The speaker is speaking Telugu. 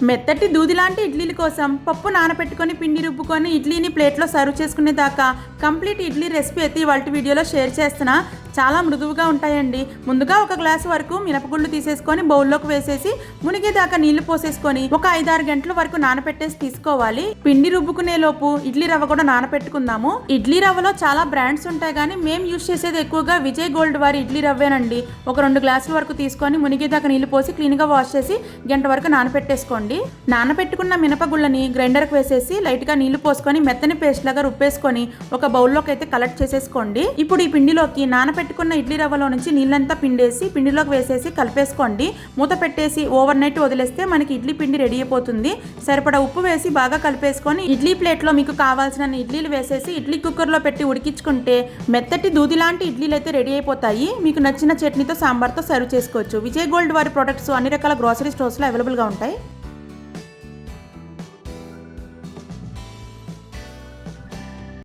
మెత్తటి దూది లాంటి ఇడ్లీల కోసం పప్పు నానబెట్టుకొని పిండి రుబ్బుకొని ఇడ్లీని ప్లేట్లో సర్వ్ చేసుకునే దాకా కంప్లీట్ ఇడ్లీ రెసిపీ అయితే ఇవాళ వీడియోలో షేర్ చేస్తున్నా. చాలా మృదువుగా ఉంటాయండి. ముందుగా ఒక గ్లాసు వరకు మినపగుళ్ళు తీసేసుకొని బౌల్లోకి వేసేసి మునిగేదాకా నీళ్లు పోసేసుకొని ఒక 5-6 గంటల వరకు నానబెట్టేసి తీసుకోవాలి. పిండి రుబ్బుకునే లోపు ఇడ్లీ రవ్వ కూడా నానబెట్టుకుందాము. ఇడ్లీ రవ్వలో చాలా బ్రాండ్స్ ఉంటాయి కానీ మేము యూజ్ చేసేది ఎక్కువగా విజయ్ గోల్డ్ వారి ఇడ్లీ రవ్వేనండి. ఒక 2 గ్లాసుల వరకు తీసుకొని మునిగేదాకా నీళ్లు పోసి క్లీన్గా వాష్ చేసి గంట వరకు నానబెట్టేసుకోండి. నానబెట్టుకున్న మినపగుళ్ళని గ్రైండర్కి వేసేసి లైట్గా నీళ్లు పోసుకొని మెత్తని పేస్ట్ లాగా రుబ్బేసుకొని ఒక బౌల్లోకి అయితే కలెక్ట్ చేసేసుకోండి. ఇప్పుడు ఈ పిండిలోకి నానబెట్టుకున్న ఇడ్లీ రవ్వలో నుంచి నీళ్ళంతా పిండేసి పిండిలోకి వేసేసి కలిపేసుకోండి. మూత పెట్టేసి ఓవర్ నైట్ వదిలేస్తే మనకి ఇడ్లీ పిండి రెడీ అయిపోతుంది. సరిపడా ఉప్పు వేసి బాగా కలిపేసుకొని ఇడ్లీ ప్లేట్లో మీకు కావాల్సిన ఇడ్లీలు వేసేసి ఇడ్లీ కుక్కర్లో పెట్టి ఉడికించుకుంటే మెత్తటి దూది లాంటి ఇడ్లీలు అయితే రెడీ అయిపోతాయి. మీకు నచ్చిన చట్నీతో సాంబార్తో సర్వ్ చేసుకోవచ్చు. విజయ్ గోల్డ్ వారి ప్రొడక్ట్స్ అన్ని రకాల గ్రోసరీ స్టోర్స్లో అవైలబుల్గా ఉంటాయి.